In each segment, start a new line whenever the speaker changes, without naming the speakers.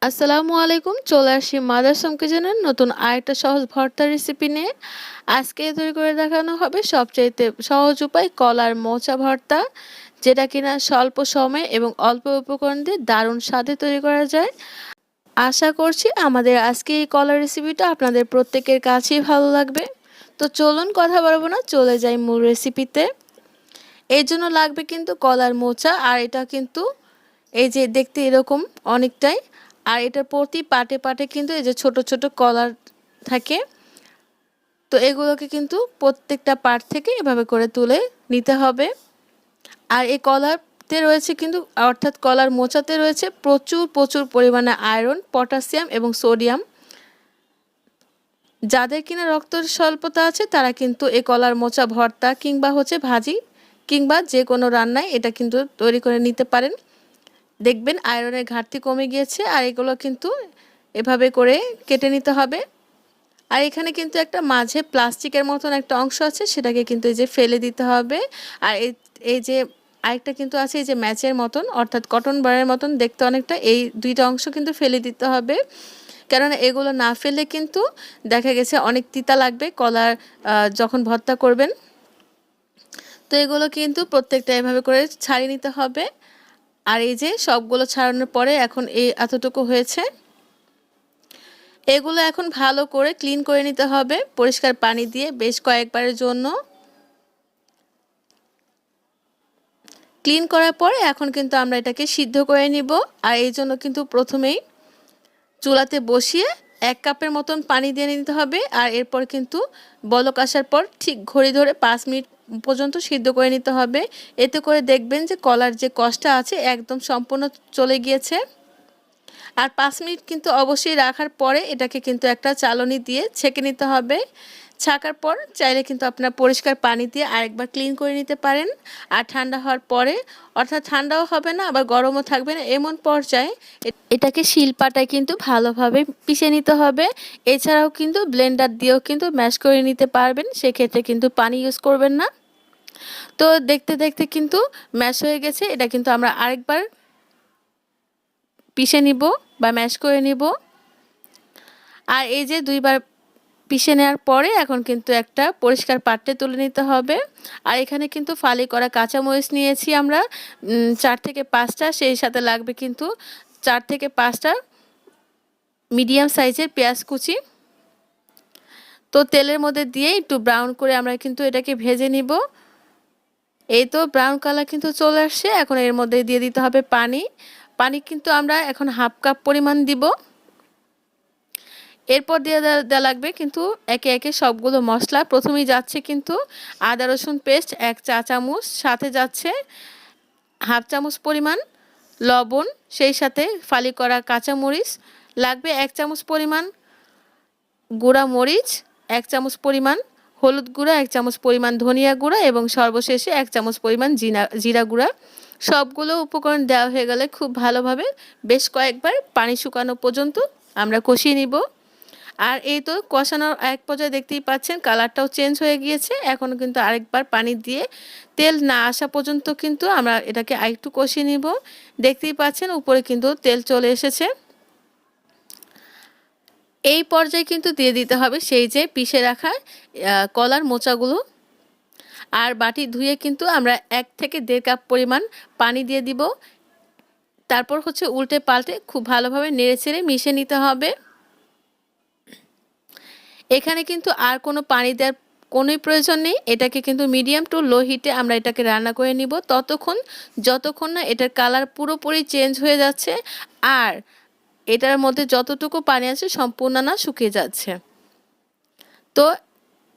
আসসালামু আলাইকুম। চলে আসি মাদার সোম কিচেনের নতুন আরেকটা সহজ ভর্তার রেসিপি নিয়ে। আজকে তৈরি করে দেখানো হবে সবচাইতে সহজ উপায় কলার মোচা ভর্তা, যেটা কিনা স্বল্প সময়ে এবং অল্প উপকরণ দিয়ে দারুণ স্বাদে তৈরি করা যায়। আশা করছি আমাদের আজকে এই কলার রেসিপিটা আপনাদের প্রত্যেকের কাছেই ভালো লাগবে। তো চলুন কথা বলবো না, চলে যাই মূল রেসিপিতে। এর জন্য লাগবে কিন্তু কলার মোচা, আর এটা কিন্তু এই যে দেখতে এরকম অনেকটাই, আর এটার প্রতি পাটে পাটে কিন্তু এই যে ছোট ছোট কলার থাকে। তো এগুলোকে কিন্তু প্রত্যেকটা পাট থেকে এভাবে করে তুলে নিতে হবে। আর এই কলাতে রয়েছে কিন্তু, অর্থাৎ কলার মোচাতে রয়েছে প্রচুর প্রচুর পরিমাণে আয়রন, পটাশিয়াম এবং সোডিয়াম। যাদের কিনা রক্তের স্বল্পতা আছে তারা কিন্তু এই কলার মোচা ভর্তা কিংবা ভাজি কিংবা যে কোনো রান্নায় এটা কিন্তু তৈরি করে নিতে পারেন। দেখবেন আয়রনের ঘাটতি কমে গিয়েছে। আর এগুলো কিন্তু এভাবে করে কেটে নিতে হবে। আর এখানে কিন্তু একটা মাঝে প্লাস্টিকের মতন একটা অংশ আছে, সেটাকে কিন্তু এই যে ফেলে দিতে হবে। আর এই যে আরেকটা কিন্তু আছে এই যে ম্যাচের মতন, অর্থাৎ কটন বারের মতন দেখতে অনেকটা, এই দুইটা অংশ কিন্তু ফেলে দিতে হবে। কেননা এগুলো না ফেলে কিন্তু দেখা গেছে অনেক তিতা লাগবে কলার যখন ভর্তা করবেন। তো এগুলো কিন্তু প্রত্যেকটা এভাবে করে ছাড়িয়ে নিতে হবে। আর এই যে সবগুলো ছাড়ানোর পরে এখন এই এতটুকু হয়েছে, এগুলো এখন ভালো করে ক্লিন করে নিতে হবে পরিষ্কার পানি দিয়ে বেশ কয়েকবারের জন্য। ক্লিন করার পরে এখন কিন্তু আমরা এটাকে সিদ্ধ করে নিব। আর এই জন্য কিন্তু প্রথমেই চুলাতে বসিয়ে 1 কাপের মতন পানি দিয়ে নিতে হবে। আর এরপর কিন্তু বলক আসার পর ঠিক ঘড়ি ধরে 5 মিনিট পর্যন্ত সিদ্ধ করে নিতে হবে। এতে করে দেখবেন যে কলার যে কষটা আছে একদম সম্পূর্ণ চলে গিয়েছে। আর 5 মিনিট কিন্তু অবশ্যই রাখার পরে এটাকে কিন্তু একটা চালনি দিয়ে ছেঁকে নিতে হবে। ছাকার পর চাইলে কিন্তু আপনারা পরিষ্কার পানি দিয়ে আরেকবার ক্লিন করে নিতে পারেন। আর ঠান্ডা হওয়ার পরে, অর্থাৎ ঠান্ডাও হবে না আবার গরমও থাকবে না, এমন পর্যায়ে এটাকে শিলপাটায় কিন্তু ভালোভাবে পিষে নিতে হবে। এছাড়াও কিন্তু ব্লেন্ডার দিয়েও কিন্তু ম্যাশ করে নিতে পারবেন, সেক্ষেত্রে কিন্তু পানি ইউজ করবেন না। তো দেখতে দেখতে কিন্তু ম্যাশ হয়ে গেছে, এটা কিন্তু আমরা আরেকবার পিষে নিব বা ম্যাশ করে নিব। আর এই যে 2বার পিষে নেওয়ার পরে এখন কিন্তু একটা পরিষ্কার পাত্রে তুলে নিতে হবে। আর এখানে কিন্তু ফালি করা কাঁচামরিচ নিয়েছি আমরা 4 থেকে 5টা, সেই সাথে লাগবে কিন্তু 4 থেকে 5টা মিডিয়াম সাইজের পেঁয়াজ কুচি। তো তেলের মধ্যে দিয়ে একটু ব্রাউন করে আমরা কিন্তু এটাকে ভেজে নিব। এই তো ব্রাউন কালার কিন্তু চলে আসছে। এখন এর মধ্যে দিয়ে দিতে হবে পানি। পানি কিন্তু আমরা এখন 1/2 কাপ পরিমাণ দিব। এরপর দিয়ে দেওয়া লাগবে কিন্তু একে একে সবগুলো মশলা। প্রথমেই যাচ্ছে কিন্তু আদা রসুন পেস্ট 1 চা চামচ, সাথে যাচ্ছে 1/2 চামচ পরিমাণ লবণ, সেই সাথে ফালি করা কাঁচামরিচ, লাগবে 1 চামচ পরিমাণ গুঁড়া মরিচ, 1 চামচ পরিমাণ হলুদ গুঁড়া, 1 চামচ পরিমাণ ধনিয়া গুঁড়া এবং সর্বশেষে 1 চামচ পরিমাণ জিরা গুঁড়া। সবগুলো উপকরণ দেওয়া হয়ে গেলে খুব ভালোভাবে বেশ কয়েকবার পানি শুকানো পর্যন্ত আমরা কষিয়ে নিব। আর এই তো কষানোর এক পর্যায়ে দেখতেই পাচ্ছেন কালারটাও চেঞ্জ হয়ে গিয়েছে। এখন কিন্তু আরেকবার পানি দিয়ে তেল না আসা পর্যন্ত কিন্তু আমরা এটাকে আরেকটু কষিয়ে নিব। দেখতেই পাচ্ছেন উপরে কিন্তু তেল চলে এসেছে। এই পর্যায়ে কিন্তু দিয়ে দিতে হবে সেই যে পিষে রাখা কলার মোচাগুলো। আর বাটি ধুয়ে কিন্তু আমরা 1 থেকে 1.5 কাপ পরিমাণ পানি দিয়ে দিব। তারপর উল্টে পাল্টে খুব ভালোভাবে নেড়েচেড়ে মিশিয়ে নিতে হবে। এখানে কিন্তু আর কোনো পানি দেওয়ার কোনোই প্রয়োজন নেই। এটাকে কিন্তু মিডিয়াম টু লো হিটে আমরা এটাকে রান্না করে নিব যতক্ষণ না এটার কালার পুরোপুরি চেঞ্জ হয়ে যাচ্ছে আর এটার মধ্যে যতটুকু পানি আছে সম্পূর্ণ না শুকিয়ে যাচ্ছে। তো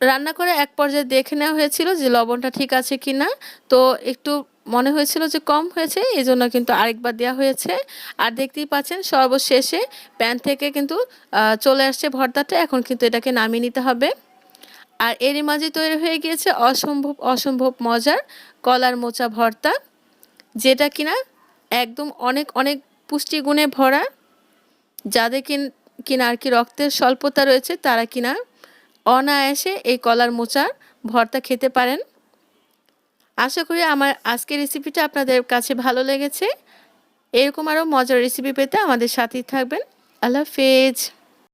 রান্না করে এক পর্যায়ে দেখে নেওয়া হয়েছিল যে লবণটা ঠিক আছে কিনা। তো একটু মনে হয়েছিল যে কম হয়েছে, এজন্য কিন্তু আরেকবার দেওয়া হয়েছে। আর দেখতেই পাচ্ছেন সর্বশেষে প্যান থেকে কিন্তু চলে আসছে ভর্তাটা। এখন কিন্তু এটাকে নামিয়ে নিতে হবে। আর এরই মাঝে তৈরি হয়ে গিয়েছে অসম্ভব অসম্ভব মজার কলার মোচা ভর্তা, যেটা কিনা একদম অনেক অনেক পুষ্টিগুণে ভরা। যাদের কিনা আর কি রক্তের স্বল্পতা রয়েছে তারা কিনা অনায়াসে এই কলার মোচার ভর্তা খেতে পারেন। আশা করি আমার আজকের রেসিপিটা আপনাদের কাছে ভালো লেগেছে। এরকম আরও মজার রেসিপি পেতে আমাদের সাথেই থাকবেন। আল্লাহ হাফেজ।